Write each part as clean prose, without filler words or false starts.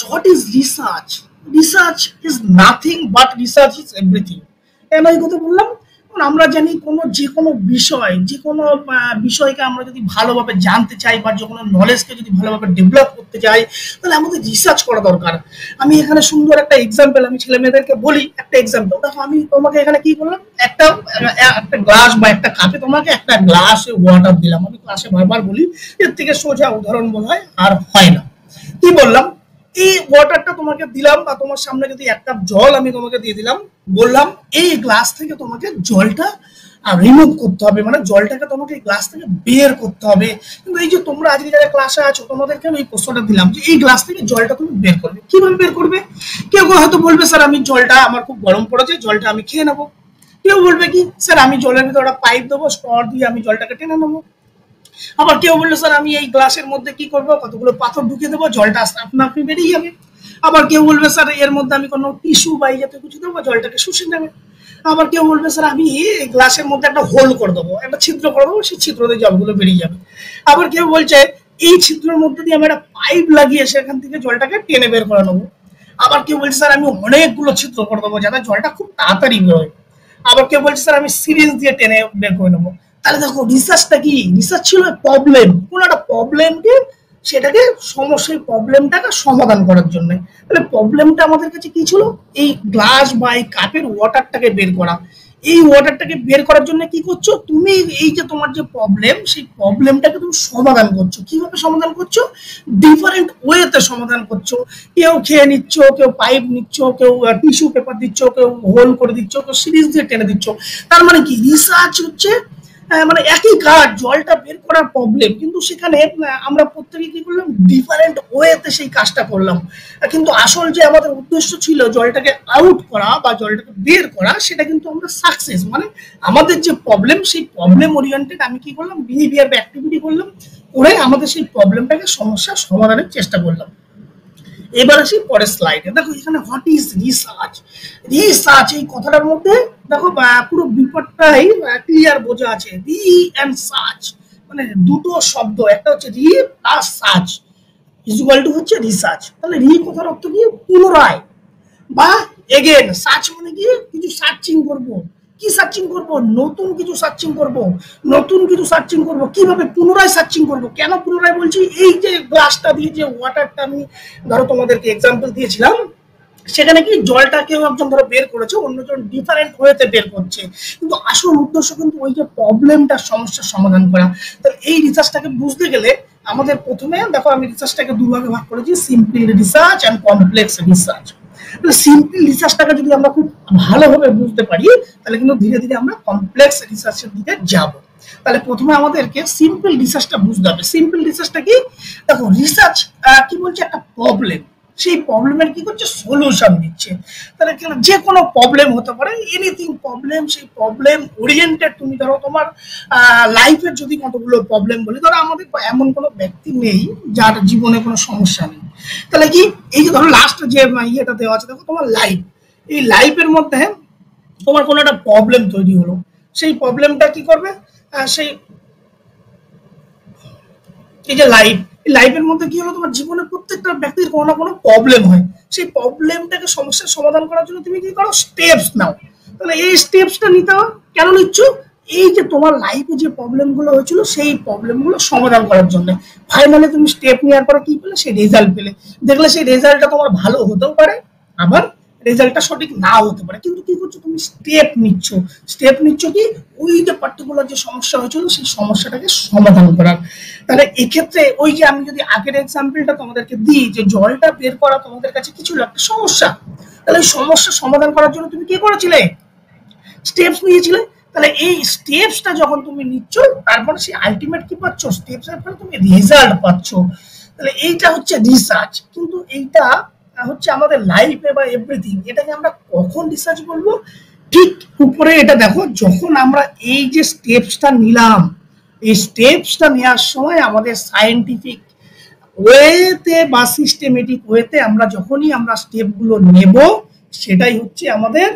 what is research? Research is nothing but research is everything. কেন এই কথা বললাম? কারণ আমরা জানি যে কোনো বিষয়, যে কোনো বিষয়কে আমরা যদি ভালোভাবে জানতে চাই বা যে কোনো নলেজকে যদি ভালোভাবে ডেভেলপ করতে চাই, তাহলে আমাদের রিসার্চ করা দরকার। আমি এখানে সুন্দর একটা এক্সাম্পল আমি ছেলে মেয়েদেরকে বলি। একটা এক্সাম্পল দেখো, আমি তোমাকে এখানে কি করলাম, একটা একটা গ্লাস বা একটা কাপে তোমাকে একটা গ্লাসে ওয়াটার দিলাম। আমি ক্লাসে বারবার বলি, এর থেকে সোজা উদাহরণ বলা হয় আর হয় না। কি বললাম, এই ওয়াটারটা তোমাকে দিলাম বা তোমার সামনে যদি এক কাপ জল আমি তোমাকে দিয়ে দিলাম, বললাম এই গ্লাস থেকে তোমাকে জলটা রিমুভ করতে হবে, মানে জলটাকে তোমাকে এই গ্লাস থেকে বের করতে হবে। কিন্তু এই যে তোমরা আজকে যারা ক্লাসে আছো, তোমাদেরকে আমি এই প্রশ্নটা দিলাম যে এই গ্লাস থেকে জলটা তুমি বের করবে, কিভাবে বের করবে? কেউ হয়তো বলবে স্যার আমি জলটা, আমার খুব গরম পড়েছে, জলটা আমি খেয়ে নেবো। কেউ বলবে কি স্যার আমি জলের ভিতরে একটা পাইপ দেবো, স্ট্র দিয়ে আমি জলটাকে টেনে নেবো। আবার কেউ বললো স্যার আমি এই গ্লাসের মধ্যে কি করবো, কতগুলো পাথর ঢুকিয়ে দেবো, জলটা আপনা আপনি বেরিয়ে যাবে। আবার কেউ বলবে স্যার এর মধ্যে আমি কোনো টিস্যু বা এই জাতীয় কিছু দেবো, জলটাকে শুষে নেবে। আবার কেউ বলবে স্যার আমি এই গ্লাসের মধ্যে একটা হোল করে দেবো, একটা ছিদ্র করে দেবো, সেই ছিদ্র দিয়ে জলগুলো বেরিয়ে যাবে। আবার কেউ বলছে এই ছিদ্রের মধ্যে দিয়ে আমি একটা পাইপ লাগিয়ে সেখান থেকে জলটাকে টেনে বের করে নেবো। আবার কেউ বলছে স্যার আমি অনেকগুলো ছিদ্র করে দেবো যাতে জলটা খুব তাড়াতাড়ি বেরোয়। আবার কেউ বলছে স্যার আমি সিরিঞ্জ দিয়ে টেনে বের করে নেবো। তাহলে দেখো রিসার্চটা কি, রিসার্চ ছিল প্রবলেম, কোন একটা প্রবলেমকে সেটাকে সমস্যার প্রবলেমটাকে সমাধান করার জন্য। তাহলে প্রবলেমটা আমাদের কাছে কি ছিল, এই গ্লাস বা এই কাপের ওয়াটারটাকে বের করা। এই ওয়াটারটাকে বের করার জন্য কি করছো তুমি, এই যে তোমার যে প্রবলেম, সেই প্রবলেমটাকে তুমি সমাধান করছো। কিভাবে সমাধান করছো? ডিফারেন্ট ওয়েতে সমাধান করছো। কেউ খেয়ে নিচ্ছ, কেউ পাইপ নিচ্ছ, কেউ টিস্যু পেপার দিচ্ছ, কেউ হোল করে দিচ্ছ, কেউ সিরিজ দিয়ে টেনে দিচ্ছ। তার মানে কি, রিসার্চ হচ্ছে মানে একই কাজ, জলটা বের করার প্রবলেম, কিন্তু সেখানে আমরা প্রত্যেকে কি করলাম, ডিফারেন্ট ওয়েতে সেই কাজটা করলাম। কিন্তু আসল যে আমাদের উদ্দেশ্য ছিল জলটাকে আউট করা বা জলটাকে বের করা, সেটা কিন্তু আমরা সাকসেস, মানে আমাদের যে প্রবলেম সেই প্রবলেম ওরিয়েন্টেড আমি কি করলাম, বিহেভিয়ার বা অ্যাক্টিভিটি করলাম, করে আমাদের সেই প্রবলেমটাকে সমস্যার সমাধানের চেষ্টা করলাম। এবার আসি পরের স্লাইডে। দেখো এখানে হোয়াট ইজ রিসার্চ। রিসার্চ এই কথাটার মধ্যে দেখো পুরো বিপদটাই ক্লিয়ার বোঝা আছে। রি এন্ড সার্চ মানে দুটো শব্দ, একটা হচ্ছে রি প্লাস সার্চ ইকুয়াল টু হচ্ছে রিসার্চ। তাহলে রি কথার অর্থ কি, পুনরায় বা এগেন। সার্চ মানে কি, কিছু সার্চিং করব। কি সার্চিং করব? নতুন কিছু সার্চিং করব, নতুন কিছু সার্চিং করব। কিভাবে? পুনরায় সার্চিং করব। কেন পুনরায় বলছি, এই যে গ্লাসটা দিয়ে যে ওয়াটারটা আমি ধরো তোমাদেরকে এক্সাম্পল দিয়েছিলাম, সেখানে কি জলটা কেউ একজন ধরো বের করেছে, অন্যজন ডিফারেন্ট ওয়েতে বের করছে, কিন্তু আসল উদ্দেশ্য কিন্তু ওই যে প্রবলেমটা, সমস্যার সমাধান করা। তাহলে এই রিসার্চটাকে বুঝতে গেলে আমাদের প্রথমে দেখো আমি রিসার্চটাকে দুভাগে ভাগ করেছি, simple research and complex research. Simple রিসার্চটাকে যদি আমরা খুব ভালোভাবে বুঝতে পারি, তাহলে কিন্তু ধীরে ধীরে আমরা কমপ্লেক্স রিসার্চের দিকে যাব। তাহলে প্রথমে আমাদেরকে সিম্পল রিসার্চটা বুঝতে হবে। সিম্পল রিসার্চটা কি? দেখো রিসার্চ কি বলছে, একটা প্রবলেম, সেই প্রবলেমের কি করছে, সলিউশন দিচ্ছে। তাহলে যে কোনো প্রবলেম হতে পারে, এনিথিং প্রবলেম, সেই প্রবলেম ওরিয়েন্টেড। তুমি ধরো তোমার লাইফের যদি কতগুলো প্রবলেম বলি, ধরো আমাদের এমন কোনো ব্যক্তি নেই যার জীবনে কোনো সমস্যা নেই। তাহলে কি, এই যে ধরো লাস্ট যে ইয়েটা দেওয়া আছে, দেখো তোমার লাইফ, এই লাইফের মধ্যে তোমার কোনো একটা প্রবলেম তৈরি হলো, সেই প্রবলেমটা কি করবে, সেই এই যে লাইফের মধ্যে কি হলো, তোমার জীবনে প্রত্যেকটা ব্যক্তির কোনো না কোনো প্রবলেম হয়। সেই প্রবলেমটাকে সমস্যার সমাধান করার জন্য তুমি কি করো, স্টেপস নাও। তাহলে এই স্টেপসটা নিতে হবে, কেন নিচ্ছ? এই যে তোমার লাইফে যে প্রবলেমগুলো হয়েছিল, সেই প্রবলেমগুলো সমাধান করার জন্য। ফাইনালি তুমি স্টেপ নেওয়ার পরে কি পেলে, সেই রেজাল্ট পেলে। দেখলে সেই রেজাল্টটা তোমার ভালো হতেও পারে, আবার রেজাল্টটা সঠিক নাও হতে পারে, কিন্তু কি করছো, তুমি স্টেপ নিচ্ছ। স্টেপ নিচ্ছ কি, ওই যে পার্টিকুলার যে সমস্যা হয়েছিল সেই সমস্যাটাকে সমাধান করার। তাহলে এক্ষেত্রে ওই যে আমি যদি আগের এক্সাম্পলটা তোমাদেরকে দিই, যে জলটা বের করা তোমাদের কাছে কিছু একটা সমস্যা, তাহলে ওই সমস্যা সমাধান করার জন্য তুমি কি করেছিলে, স্টেপস নিয়েছিলে। তাহলে এই স্টেপসটা যখন তুমি নিচ্ছ, তারপরে সেই আলটিমেট কি পাচ্ছ, স্টেপসের ফলে তুমি রেজাল্ট পাচ্ছ। তাহলে এইটা হচ্ছে রিসার্চ। কিন্তু এইটা হচ্ছে আমাদের লাইফে বা এভরিথিং। এটাকে আমরা কখন রিসার্চ বলবো, ঠিক উপরে এটা দেখো, যখন আমরা এই যে স্টেপসটা নিলাম, এই স্টেপসটা নেওয়ার সময় আমাদের সায়েন্টিফিক ওয়েতে বা সিস্টেমেটিক ওয়েতে আমরা যখনই আমরা স্টেপগুলো নেব, সেটাই হচ্ছে আমাদের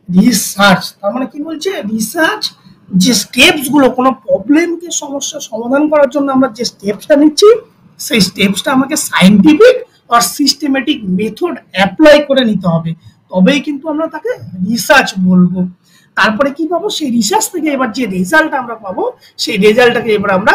রিসার্চ। তার মানে কি বলছে, রিসার্চ যে স্টেপসগুলো, কোনো প্রবলেমকে সমস্যা সমাধান করার জন্য আমরা যে স্টেপসটা নিচ্ছি, সেই স্টেপসটা আমাকে সায়েন্টিফিক আর সিস্টেমেটিক মেথড অ্যাপ্লাই করে নিতে হবে, তবেই কিন্তু আমরা তাকে রিসার্চ বলবো। তারপরে কি পাবো, সেই রিসার্চ থেকে এবার যে রেজাল্ট আমরা পাবো, সেই রেজাল্টটাকে এবার আমরা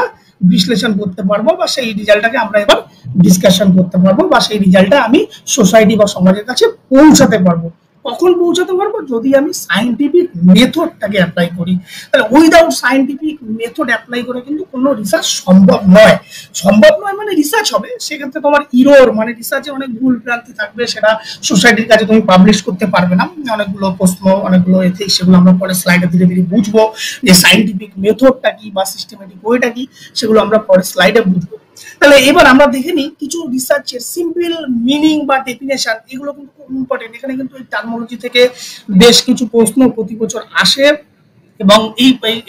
বিশ্লেষণ করতে পারবো, বা সেই রেজাল্টটাকে আমরা এবার ডিসকাশন করতে পারবো, বা সেই রেজাল্টটা আমি সোসাইটি বা সমাজের কাছে পৌঁছাতে পারবো। কখন পৌঁছাতে পারবো, যদি আমি সায়েন্টিফিক মেথডটাকে অ্যাপ্লাই করি। তাহলে উইদাউট সায়েন্টিফিক মেথড অ্যাপ্লাই করে কিন্তু কোনো রিসার্চ সম্ভব নয়। সম্ভব নয় মানে রিসার্চ হবে, সেক্ষেত্রে তোমার ইরোর মানে রিসার্চে অনেক ভুল ভ্রান্তি থাকবে, সেটা সোসাইটির কাছে তুমি পাবলিশ করতে পারবে না। অনেকগুলো প্রশ্ন, অনেকগুলো এথিক্স, সেগুলো আমরা পরে স্লাইডে ধীরে ধীরে বুঝবো, যে সায়েন্টিফিক মেথডটা কি বা সিস্টেমেটিক ওয়েটা কি, সেগুলো আমরা পরে স্লাইডে বুঝবো। তাহলে এবার আমরা দেখে নিই কিছু রিসার্চের সিম্পল মিনিং বা ডেফিনেশন, এগুলো কিন্তু খুব ইম্পর্টেন্ট। এখানে কিন্তু এই টার্মোলজি থেকে বেশ কিছু প্রশ্ন প্রতি বছর আসে, এবং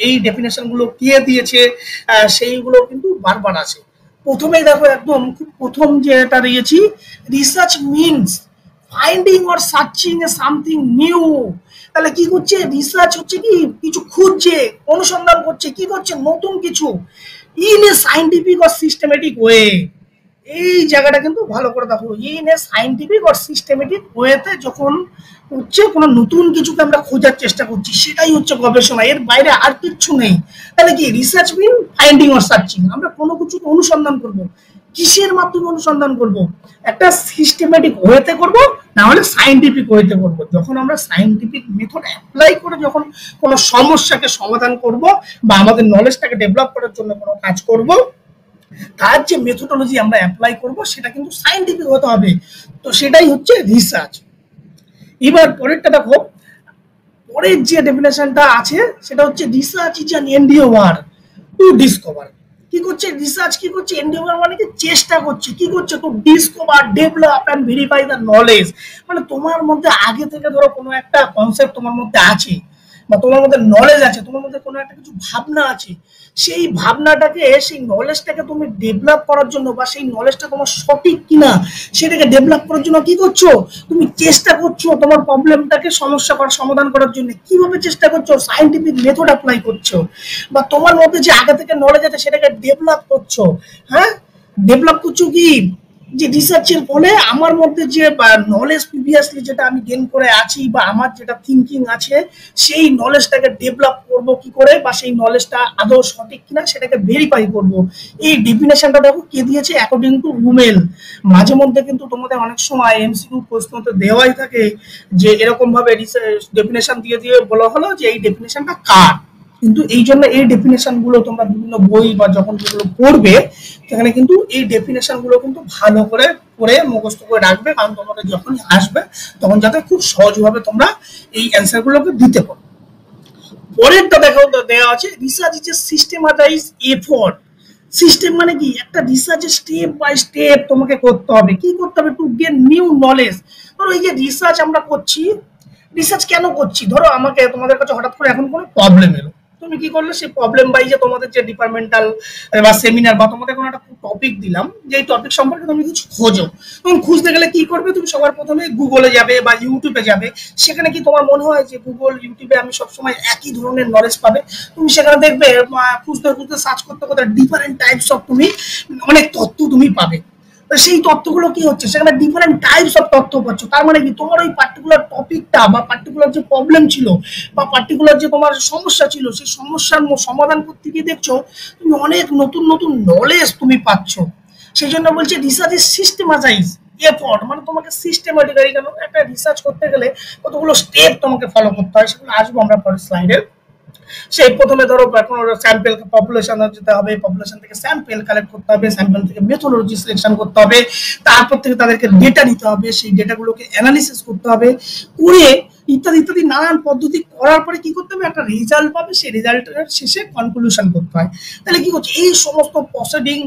এই ডেফিনেশন গুলো কে দিয়েছে সেইগুলো কিন্তু বারবার আসে। প্রথমেই দেখো, একদম খুব প্রথম যেটা দিয়েছি, research means finding or searching A something new. তাহলে কি করছে, রিসার্চ হচ্ছে কি, কিছু খুঁজছে, অনুসন্ধান করছে, কি করছে, নতুন কিছু, in a scientific or systematic way. এই জায়গাটা কিন্তু ভালো করে দেখো, in a scientific or systematic ওয়েতে যখন হচ্ছে কোনো নতুন কিছুকে আমরা খোঁজার চেষ্টা করছি, সেটাই হচ্ছে গবেষণা, এর বাইরে আর কিচ্ছু নেই। তাহলে কি research mean finding or searching, আমরা কোনো কিছু অনুসন্ধান করব, কিসের মাধ্যমে অনুসন্ধান করব, একটা সিস্টেমেটিক ওয়েতে করব, না হলে সাইন্টিফিক ওয়েতে করব। যখন আমরা সাইন্টিফিক মেথড অ্যাপ্লাই করে যখন কোনো সমস্যাকে সমাধান করব, বা আমাদের নলেজটাকে ডেভেলপ করার জন্য কোনো কাজ করব, তার যে মেথোডোলজি আমরা অ্যাপ্লাই করব, সেটা কিন্তু সাইন্টিফিক হতে হবে। তো সেটাই হচ্ছে রিসার্চ। এবার পরেরটা দেখো, পরের যে ডেফিনেশনটা আছে, সেটা হচ্ছে research is an endeavour to discover. কি করছে রিসার্চ, কি করছে, এন্ডিওভার মানে কি, চেষ্টা করছে, কি করছে, তো discover, develop and verify the knowledge. মানে তোমার মধ্যে আগে থেকে ধরো কোনো একটা কনসেপ্ট তোমার মধ্যে আছে, বা তোমার মধ্যে নলেজ আছে, তোমার মধ্যে কোনো একটা কিছু ভাবনা আছে, সেই ভাবনাটাকে, সেই নলেজটাকে তুমি ডেভেলপ করার জন্য, বা সেই নলেজটা তোমার সঠিক কিনা সেটাকে ডেভেলপ করার জন্য কি করছো, তুমি চেষ্টা করছো তোমার প্রবলেমটাকে সমস্যা করার সমাধান করার জন্য। কিভাবে চেষ্টা করছো, সায়েন্টিফিক মেথড অ্যাপ্লাই করছো, বা তোমার মধ্যে যে আগে থেকে নলেজ আছে সেটাকে ডেভেলপ করছো। হ্যাঁ, ডেভেলপ করছো কি, যে রিসার্চের ফলে আমার মধ্যে যে নলেজ প্রিভিয়াসলি যেটা আমি গেইন করে আছি, বা আমার যেটা থিঙ্কিং আছে, সেই নলেজটাকে ডেভেলপ করব কি করে, বা সেই নলেজটা আদৌ সঠিক কিনা সেটাকে ভেরিফাই করব। এই ডেফিনেশনটা দেখো কে দিয়েছে, অ্যাকর্ডিং টু রুমেল। মাঝে মধ্যে কিন্তু তোমাদের অনেক সময় এমসিকিউ প্রশ্নতে দেওয়াই থাকে, যে এরকম ভাবে ডেফিনেশন দিয়ে দিয়ে বলা হলো যে এই ডেফিনেশনটা কার। কিন্তু এই জন্য এই ডেফিনেশন গুলো তোমরা বিভিন্ন বই বা যখন যেগুলো পড়বে, সেখানে কিন্তু এই ডেফিনেশন গুলো কিন্তু ভালো করে পড়ে মুখস্থ করে রাখবে, কারণ তোমাদের যখনই আসবে তখন যাতে খুব সহজভাবে তোমরা এই অ্যান্সার গুলোকে দিতে পারো। পরেরটা দেখো, দেওয়া আছে research is a systematize effort. System মানে কি, একটা রিসার্চের স্টেপ বাই স্টেপ তোমাকে করতে হবে, কি করতে হবে, টু গেন নিউ নলেজ। ধরো এই যে রিসার্চ আমরা করছি, রিসার্চ কেন করছি, ধরো আমাকে তোমাদের কাছে হঠাৎ করে এখন কোনো প্রবলেম এলো, তুমি কি করলে সেই প্রবলেম বাই যে তোমাদের যে ডিপার্টমেন্টাল বা সেমিনার, বা তোমাদের কোনো একটা টপিক দিলাম, যে এই টপিক সম্পর্কে তুমি কিছু খোঁজো, তুমি খুঁজতে গেলে কি করবে, তুমি সবার প্রথমে গুগলে যাবে বা ইউটিউবে যাবে। সেখানে কি তোমার মনে হয় যে গুগল ইউটিউবে আমি সবসময় একই ধরনের নলেজ পাবে? তুমি সেখানে দেখবে খুঁজতে খুঁজতে সার্চ করতে করতে ডিফারেন্ট টাইপস অফ তুমি অনেক তথ্য তুমি পাবে। সেই তথ্যগুলো কি হচ্ছে, সেখানে ডিফারেন্ট টাইপস অফ তথ্য পাচ্ছ। তার মানে কি, তোমার ওই পার্টিকুলার টপিকটা বা পার্টিকুলার যে প্রবলেম ছিল, বা পার্টিকুলার যে তোমার সমস্যা ছিল, সেই সমস্যার সমাধান করতে গিয়ে দেখছো তুমি অনেক নতুন নতুন নলেজ তুমি পাচ্ছ। সেই জন্য বলছে রিসার্চ ইজ সিস্টেমাটাইজ এফোর্ট, মানে তোমাকে সিস্টেমেটিক্যালি, কেন একটা রিসার্চ করতে গেলে কতগুলো স্টেপ তোমাকে ফলো করতে হয়, সেগুলো আসবো আমরা পরের স্লাইডে। সেই প্রথমে ধরো কোনো স্যাম্পেল পপুলেশন যেতে হবে, পপুলেশন থেকে স্যাম্পেল কালেক্ট করতে হবে, স্যাম্পেল থেকে মেথোডোলজি সিলেকশন করতে হবে, তারপর থেকে তাদেরকে ডেটা নিতে হবে, সেই ডেটাগুলোকে অ্যানালিসিস করতে হবে, করে ইত্যাদি ইত্যাদি নানান পদ্ধতি করার পরে কি করতে হবে, একটা রেজাল্ট পাবে, সেই রেজাল্টের শেষে কনক্লুশন করতে হয়। তাহলে কি করছে, এই সমস্ত প্রসিডিং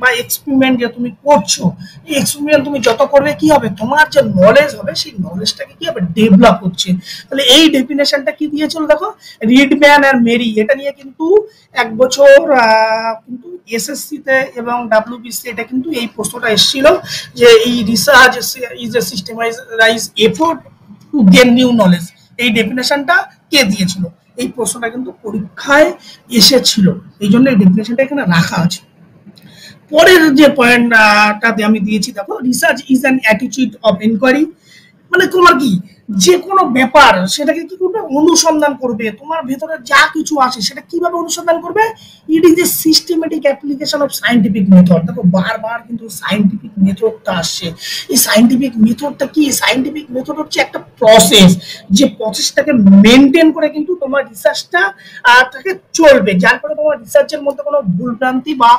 বা এক্সপেরিমেন্ট যে তুমি করছো, এই এক্সপেরিমেন্ট তুমি যত করবে কি হবে, তোমার যে নলেজ হবে সেই নলেজটাকে কি হবে, ডেভেলপ হচ্ছে। তাহলে এই ডেফিনেশনটা কি দিয়েছিল দেখো, রিডম্যান আর মেরি, এটা নিয়ে কিন্তু এক বছর কিন্তু এসএসসি তে এবং ডাব্লিউবিসি এটা কিন্তু এই প্রশ্নটা এসেছিল, যে এই research is a systemize effort to gain new knowledge, এই ডেফিনেশনটা কে দিয়েছিল, এই প্রশ্নটা কিন্তু পরীক্ষায় এসেছিল, এই জন্য এই ডেফিনেশনটা এখানে রাখা আছে। পরের যে পয়েন্টটাতে আমি দিয়েছি, দেখো research is an attitude of inquiry, মানে তোমার কি যে কোনো ব্যাপার সেটাকে কি করবে, অনুসন্ধান করবে, তোমার ভেতরে যা কিছু আসে সেটা কিভাবে অনুসন্ধান করবে। It is a systematic application of scientific method. দেখো বারবার কিন্তু সায়েন্টিফিক মেথডটা আসছে। এই সায়েন্টিফিক মেথডটা কি, সায়েন্টিফিক মেথড হচ্ছে একটা প্রসেস, যে প্রসেসটাকে মেনটেন করে কিন্তু তোমার রিসার্চটা তাকে চলবে, যার ফলে তোমার রিসার্চের মধ্যে কোনো ভুলভ্রান্তি বা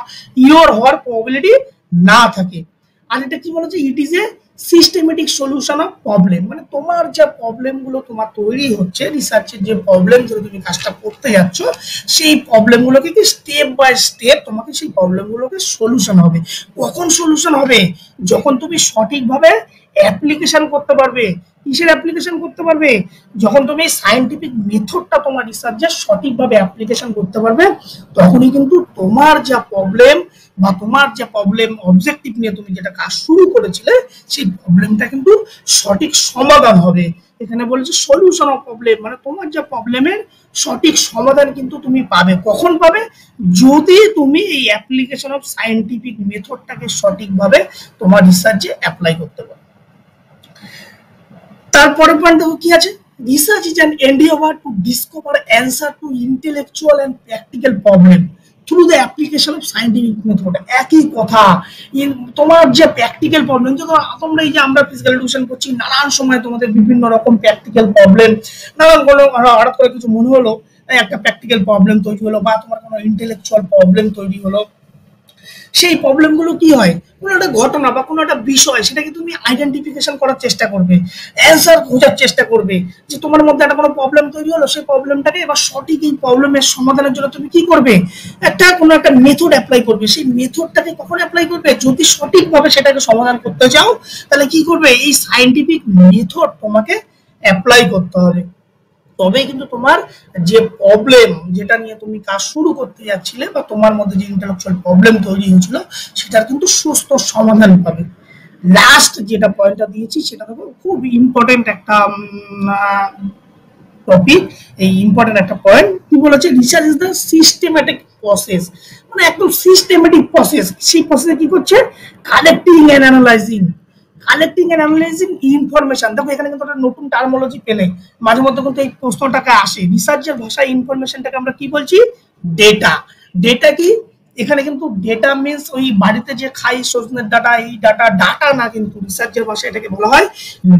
ইওর হওয়ার প্রবাবিলিটি না থাকে। আর এটা কি বলেছে, it is a systematic solution of problem, মানে তোমার যে প্রবলেম গুলো তোমার তৈরি হচ্ছে রিসার্চের, যে প্রবলেম গুলো তুমি কাজটা করতে যাচ্ছ, সেই প্রবলেম গুলোকে কি স্টেপ বাই স্টেপ তোমাকে সেই প্রবলেম গুলোকে সলিউশন হবে। কখন সলিউশন হবে, যখন তুমি সঠিকভাবে অ্যাপ্লিকেশন করতে পারবে। কিসের অ্যাপ্লিকেশন করতে পারবে, যখন তুমি সায়েন্টিফিক মেথডটা তোমার রিসার্চের সঠিকভাবে অ্যাপ্লিকেশন করতে পারবে, তখনই কিন্তু তোমার যা প্রবলেম বা তোমার যে প্রবলেম অবজেক্টিভ নিয়ে তুমি যেটা কাজ শুরু করেছিলে, সেই প্রবলেমটা কিন্তু সঠিক সমাধান হবে। এখানে বলেছে সলিউশন অফ প্রবলেম, মানে তোমার যে প্রবলেমের সঠিক সমাধান কিন্তু তুমি পাবে। কখন পাবে, যদি তুমি এই অ্যাপ্লিকেশন অফ সায়েন্টিফিক মেথডটাকে সঠিকভাবে তোমার রিসার্চে অ্যাপ্লাই করতে পারো। তারপরে পয়েন্ট দেখো কি আছে, research is an endeavour to discover answer to intellectual and practical problem through the application of scientific method. একই কথা, তোমার যে প্র্যাকটিক্যাল প্রবলেম, যে তোমরা এই যে আমরা ফিজিক্যাল এডুকেশন করছি, নানান সময় তোমাদের বিভিন্ন রকম প্র্যাকটিক্যাল প্রবলেম, নানান কোনো হঠাৎ করে কিছু মনে হলো, একটা প্র্যাকটিক্যাল প্রবলেম তৈরি হলো, বা তোমার কোনো ইন্টেলেকচুয়াল প্রবলেম তৈরি হলো, সেই প্রবলেমগুলো কি হয়, কোনো একটা ঘটনা বা কোনো একটা বিষয়, সেটাকে তুমি আইডেন্টিফিকেশন করার চেষ্টা করবে, অ্যান্সার খোঁজার চেষ্টা করবে, যে তোমার মধ্যে একটা কোনো প্রবলেম তৈরি হলো, সেই প্রবলেমটাকে এবার সঠিক এই প্রবলেমের সমাধানের জন্য তুমি কি করবে, একটা কোনো একটা মেথড অ্যাপ্লাই করবে। সেই মেথডটাকে কখন অ্যাপ্লাই করবে, যদি সঠিকভাবে সেটাকে সমাধান করতে চাও, তাহলে কি করবে, এই সায়েন্টিফিক মেথড তোমাকে অ্যাপ্লাই করতে হবে। তবেই কিন্তু তোমার যে প্রবলেম যেটা নিয়ে তুমি কাজ শুরু করতে যাচ্ছিলে, বা তোমার মধ্যে যে ইন্টেলেকচুয়াল প্রবলেম তৈরি হয়েছিল, সেটার কিন্তু সুস্থ সমাধান পাবে। লাস্ট যেটা পয়েন্টটা দিয়েছি, সেটা দেখো খুব ইম্পর্টেন্ট একটা টপিক, এই ইম্পর্টেন্ট একটা পয়েন্ট কি বলেছে, research is the systematic process, মানে একদম সিস্টেমেটিক প্রসেস। সেই প্রসেসে কি করছে, collecting and analysing, collecting and analysing information. দেখো এখানে কিন্তু একটা নতুন টার্মোলজি পেলে, মাঝে মধ্যে কিন্তু এই প্রশ্নটাকে আসে, রিসার্চের ভাষায় ইনফরমেশনটাকে আমরা কি বলছি, ডেটা। ডেটা কি, এখানে কিন্তু ডেটা মিন্স ওই বাড়িতে যে খাই সজনের ডাটা, এই ডাটা, ডাটা না, কিন্তু রিসার্চের ভাষায় এটাকে বলা হয়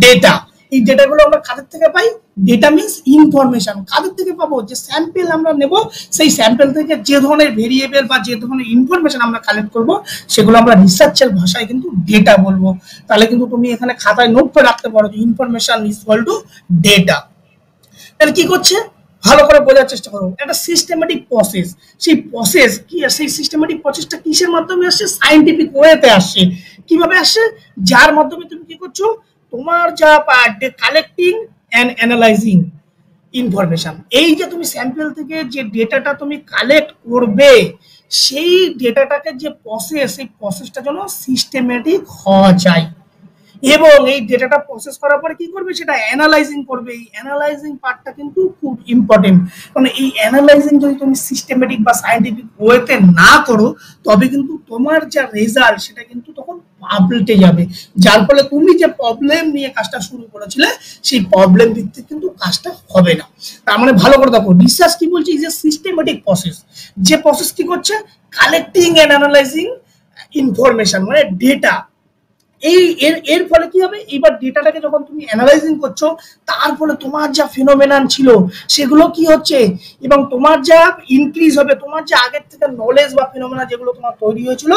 ডেটা। এই ডেটাগুলো আমরা কাদের থেকে পাই, ডেটা মিন্স ইনফরমেশন। কাদের থেকে পাবো, যে স্যাম্পেল আমরা নেব, সেই স্যাম্পেল থেকে যে ধরনের ভেরিয়েবল বা যে ধরনের ইনফরমেশন আমরা কালেক্ট করব, সেগুলো আমরা রিসার্চের ভাষায় কিন্তু ডেটা বলবো। তাহলে কিন্তু তুমি এখানে খাতায় নোট করে রাখতে পারো যে information is equal to data. তাহলে কি করছে, ভালো করে বোঝার চেষ্টা করো, একটা সিস্টেমেটিক প্রসেস। সেই প্রসেস কি, সেই সিস্টেমেটিক প্রসেসটা কিসের মাধ্যমে আসছে, সায়েন্টিফিক ওয়েতে আসছে। কিভাবে আসছে, যার মাধ্যমে তুমি কি করছো, তোমার যা কালেক্টিং অ্যান্ড অ্যানালাইজিং ইনফরমেশন, এই যে তুমি স্যাম্পল থেকে যে ডেটাটা তুমি কালেক্ট করবে, সেই ডেটাটাকে যে প্রসেস, সেই প্রসেসটা যেন সিস্টেমেটিক হওয়া যায়, এবং এই ডেটাটা প্রসেস করার পরে কি করবে, সেটা অ্যানালাইজিং করবে। এই অ্যানালাইজিং পার্টটা কিন্তু খুব ইম্পর্টেন্ট, কারণ এই অ্যানালাইজিং যদি তুমি সিস্টেমেটিক বা সায়েন্টিফিক ওয়েতে না করো, তবে কিন্তু তোমার যা রেজাল্ট সেটা কিন্তু তখন পাল্টে যাবে, যার ফলে তুমি যে প্রবলেম নিয়ে কাজটা শুরু করেছিলে, সেই প্রবলেম ভিত্তিক কিন্তু কাজটা হবে না। তার মানে ভালো করে দেখো, রিসার্চ কি বলছে, ইজ এ সিস্টেমেটিক প্রসেস, যে প্রসেস কি করছে, কালেক্টিং এন্ড অ্যানালাইজিং ইনফরমেশন, মানে ডেটা। এই এর ফলে কি হবে, এবার ডেটাটাকে যখন তুমি অ্যানালাইজিং করছো, তার ফলে তোমার যা ফিনোমেনন ছিল সেগুলো কি হচ্ছে, এবং তোমার যা ইনক্রিজ হবে, তোমার যে আগের থেকে নলেজ বা ফিনোমেনা যেগুলো তোমার তৈরি হয়েছিল,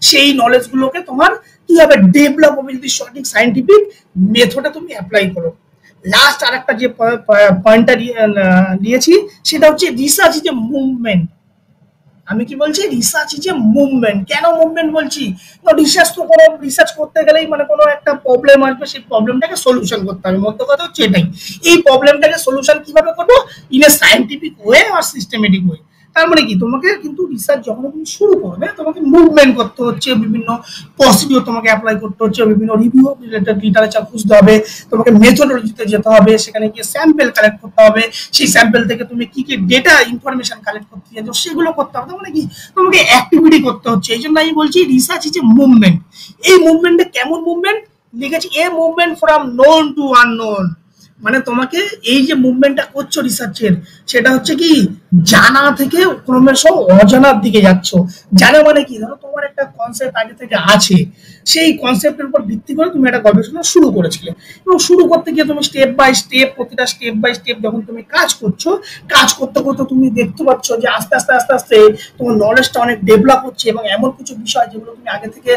সেই নলেজ গুলোকে তোমার কি হবে, ডেভেলপ হবে, যদি সঠিক সায়েন্টিফিক মেথডে তুমি অ্যাপ্লাই করো। লাস্ট আর একটা যে পয়েন্টটা নিয়েছি, সেটা হচ্ছে রিসার্চ ইজ এ মুভমেন্ট। আমি কি বলছি, রিসার্চ ইজ এ মুভমেন্ট। কেন মুভমেন্ট বলছি, তো রিসার্চ তো কোনো রিসার্চ করতে গেলেই মানে কোনো একটা প্রবলেম আসবে, সেই প্রবলেমটাকে সলিউশন করতে হবে, মধ্য কথা হচ্ছে এটাই। এই প্রবলেমটাকে সলিউশন কিভাবে করবো, ইন এ সায়েন্টিফিক ওয়ে আর সিস্টেমেটিক ওয়ে। তার মানে কি তোমাকে কিন্তু রিসার্চ যখন তুমি শুরু করবে তোমাকে মুভমেন্ট করতে হচ্ছে, বিভিন্ন প্রসিডিওর তোমাকে অ্যাপ্লাই করতে হচ্ছে, বিভিন্ন রিভিউ রিলেটেড লিটারেচার খুঁজতে হবে, তোমাকে মেথোডোলজিতে যেতে হবে, সেখানে গিয়ে স্যাম্পল কালেক্ট করতে হবে, সেই স্যাম্পল থেকে তুমি কি কি ডেটা ইনফরমেশন কালেক্ট করতে চাইছো সেগুলো করতে হবে। মানে কি তোমাকে অ্যাক্টিভিটি করতে হচ্ছে। এই জন্য আমি বলছি রিসার্চ ইজ এ মুভমেন্ট। এই মুভমেন্টে কেমন মুভমেন্ট লিখেছি, এ movement from known to unknown. মানে তোমাকে এই যে মুভমেন্টটা করছো রিসার্চের, সেটা হচ্ছে কি জানা থেকে ক্রমশ অজানার দিকে যাচ্ছ। জানা মানে কি, ধরো তোমার একটা কনসেপ্ট আগে থেকে আছে, সেই কনসেপ্টের উপর ভিত্তি করে তুমি একটা গবেষণা শুরু করেছিলে, এবং শুরু করতে গিয়ে তুমি স্টেপ বাই স্টেপ, প্রতিটা স্টেপ বাই স্টেপ যখন তুমি কাজ করছো, কাজ করতে করতে তুমি দেখতে পাচ্ছ যে আস্তে আস্তে আস্তে আস্তে তোমার নলেজটা অনেক ডেভেলপ হচ্ছে, এবং এমন কিছু বিষয় যেগুলো তুমি আগে থেকে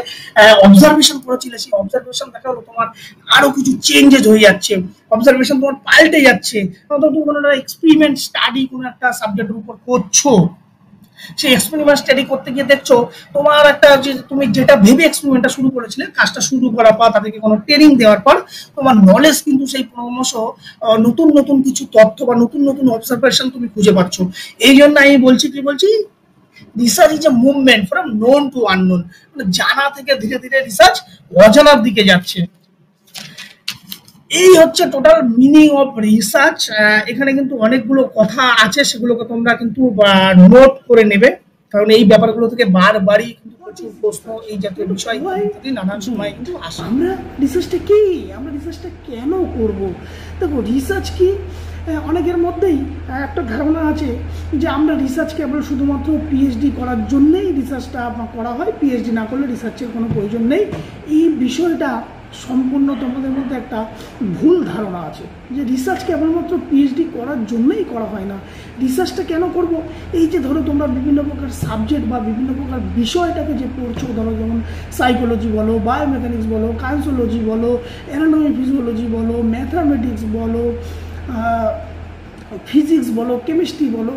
অবজারভেশন করেছিলে, সেই অবজারভেশন দেখা হলো তোমার আরো কিছু চেঞ্জেস হয়ে যাচ্ছে, অবজারভেশন তোমার পাল্টে যাচ্ছে। তুমি কোনো একটা এক্সপেরিমেন্ট স্টাডি কোনো একটা সাবজেক্টের উপর করছো, সেই এক্সপেরিমেন্ট স্টাডি করতে গিয়ে দেখছো তোমার একটা যে তুমি যেটা ভেবে এক্সপেরিমেন্টটা শুরু করেছিলে, কাজটা শুরু করার পর তাদেরকে কোনো ট্রেনিং দেওয়ার পর তোমার নলেজ কিন্তু সেই ক্রমশ নতুন নতুন কিছু তথ্য বা নতুন নতুন অবজারভেশন তুমি খুঁজে পাচ্ছ। এই জন্য আমি বলছি research is A movement from known to unknown. মানে জানা থেকে ধীরে ধীরে রিসার্চ অজানার দিকে যাচ্ছে। এই হচ্ছে টোটাল মিনিং অফ রিসার্চ। এখানে কিন্তু অনেকগুলো কথা আছে, সেগুলোকে তোমরা কিন্তু নোট করে নেবে, কারণ এই ব্যাপারগুলো থেকে বারবারই কিন্তু প্রচুর প্রশ্ন এই জাতীয় বিষয় নানান সময় কিন্তু আসে। আমরা রিসার্চটা কি, আমরা রিসার্চটা কেন করব? দেখো রিসার্চ কি, অনেকের মধ্যেই একটা ধারণা আছে যে আমরা রিসার্চ কেবল শুধুমাত্র পিএইচডি করার জন্যেই রিসার্চটা করা হয়, পিএইচডি না করলে রিসার্চের কোনো প্রয়োজন নেই। এই বিষয়টা সম্পূর্ণ তোমাদের মধ্যে একটা ভুল ধারণা আছে যে রিসার্চ কেবলমাত্র পিএইচডি করার জন্যই করা হয় না। রিসার্চটা কেন করব? এই যে ধরো তোমরা বিভিন্ন প্রকার সাবজেক্ট বা বিভিন্ন প্রকার বিষয়টাকে যে পড়ছো, ধরো যেমন সাইকোলজি বলো, বায়োমেকানিক্স বলো, কাইন্সোলজি বলো, অ্যানাটমি ফিজিওলজি বলো, ম্যাথামেটিক্স বলো, ফিজিক্স বলো, কেমিস্ট্রি বলো,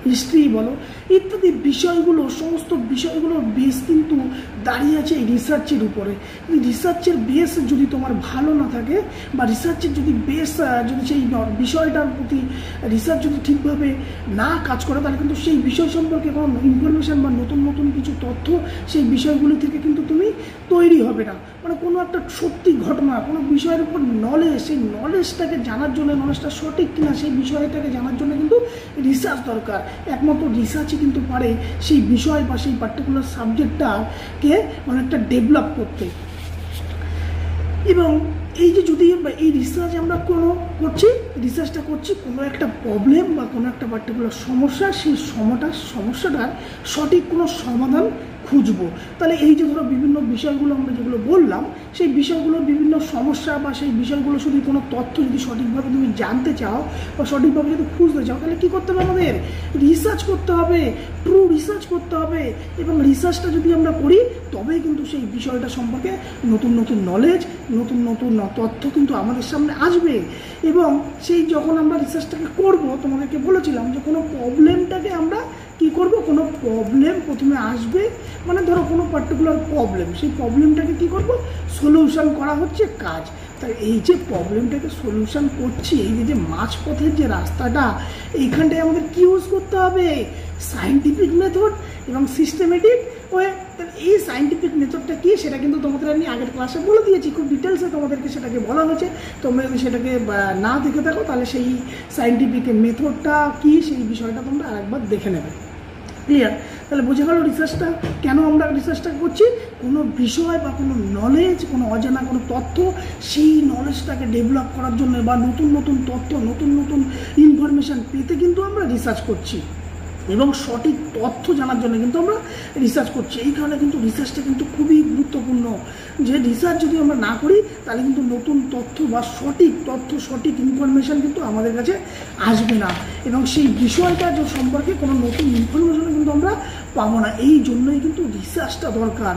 হিস্ট্রি বলো, ইত্যাদি বিষয়গুলো, সমস্ত বিষয়গুলোর বেস কিন্তু দাঁড়িয়ে আছে এই রিসার্চের উপরে। রিসার্চের বেস যদি তোমার ভালো না থাকে, বা রিসার্চের যদি বেস যদি সেই বিষয়টার প্রতি রিসার্চ যদি ঠিকভাবে না কাজ করে, তাহলে কিন্তু সেই বিষয় সম্পর্কে কোনো ইনফরমেশান বা নতুন নতুন কিছু তথ্য সেই বিষয়গুলি থেকে কিন্তু তুমি তৈরি হবে না। মানে কোনো একটা সত্যি ঘটনা, কোনো বিষয়ের উপর নলেজ, সেই নলেজটাকে জানার জন্য, নলেজটা সঠিক কিনা সেই বিষয়টাকে জানার জন্য কিন্তু রিসার্চ দরকার। একমাত্র রিসার্চই কিন্তু পারে সেই বিষয় বা সেই পার্টিকুলার সাবজেক্টটাকে অনেকটা ডেভেলপ করতে। এবং এই যে যদি এই রিসার্চ আমরা রিসার্চটা করছি কোনো একটা প্রবলেম বা কোনো একটা পার্টিকুলার সমস্যা, সেই সমস্যাটার সঠিক কোনো সমাধান খুঁজবো, তাহলে এই যে ধরো বিভিন্ন বিষয়গুলো আমরা যেগুলো বললাম, সেই বিষয়গুলোর বিভিন্ন সমস্যা বা সেই বিষয়গুলো শুধু কোনো তথ্য যদি সঠিকভাবে তুমি জানতে চাও বা সঠিকভাবে যদি খুঁজতে চাও, তাহলে কী করতে হবে? আমাদের রিসার্চ করতে হবে, ট্রু রিসার্চ করতে হবে। এবং রিসার্চটা যদি আমরা করি, তবেই কিন্তু সেই বিষয়টা সম্পর্কে নতুন নতুন নলেজ, নতুন নতুন তথ্য কিন্তু আমাদের সামনে আসবে। এবং সেই যখন আমরা রিসার্চটাকে করবো, তোমাদেরকে বলেছিলাম যে কোনো প্রবলেমটাকে আমরা কী করবো, কোনো প্রবলেম প্রথমে আসবে, মানে ধরো কোনো পার্টিকুলার প্রবলেম, সেই প্রবলেমটাকে কী করবো, সলিউশন করা হচ্ছে কাজ। তাই এই যে প্রবলেমটাকে সলিউশন করছি, এই যে মাঝপথের যে রাস্তাটা, এইখানটায় আমাদের কী ইউজ করতে হবে? সায়েন্টিফিক মেথড এবং সিস্টেমেটিক ওয়ে। এই সায়েন্টিফিক মেথডটা কী, সেটা কিন্তু তোমাদের আমি আগের ক্লাসে বলে দিয়েছি, খুব ডিটেলসে তোমাদেরকে সেটাকে বলা হয়েছে। তোমরা যদি সেটাকে না দেখে থাকো, তাহলে সেই সায়েন্টিফিক মেথডটা কী, সেই বিষয়টা তোমরা আরেকবার দেখে নেবে। ক্লিয়ার? তাহলে বোঝা গেল রিসার্চটা কেন আমরা রিসার্চটা করছি। কোনো বিষয় বা কোনো নলেজ, কোনো অজানা কোনো তথ্য, সেই নলেজটাকে ডেভেলপ করার জন্য বা নতুন নতুন তথ্য, নতুন নতুন ইনফরমেশান পেতে কিন্তু আমরা রিসার্চ করছি, এবং সঠিক তথ্য জানার জন্য কিন্তু আমরা রিসার্চ করছি। এই কারণে কিন্তু রিসার্চটা কিন্তু খুবই গুরুত্বপূর্ণ। যে রিসার্চ যদি আমরা না করি, তাহলে কিন্তু নতুন তথ্য বা সঠিক তথ্য, সঠিক ইনফরমেশান কিন্তু আমাদের কাছে আসবে না, এবং সেই বিষয়টা যে সম্পর্কে কোনো নতুন ইনফরমেশান কিন্তু আমরা পাবো না। এই জন্যই কিন্তু রিসার্চটা দরকার।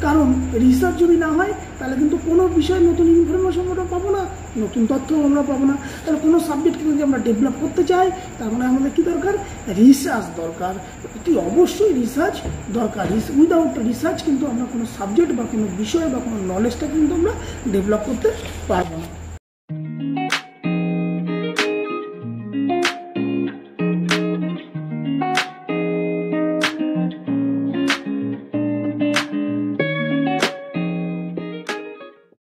কারণ রিসার্চ যদি না হয়, তাহলে কিন্তু কোনো বিষয়ে নতুন ইনফরমেশন আমরা পাবো না, নতুন তথ্য আমরা পাবো না। তাহলে কোনো সাবজেক্টকে যদি আমরা ডেভেলপ করতে চাই, তার মানে আমাদের কী দরকার? রিসার্চ দরকার। অতি অবশ্যই রিসার্চ দরকার। উইদাউট রিসার্চ কিন্তু আমরা কোনো সাবজেক্ট বা কোনো বিষয় বা কোনো নলেজটা কিন্তু আমরা ডেভেলপ করতে পারবো।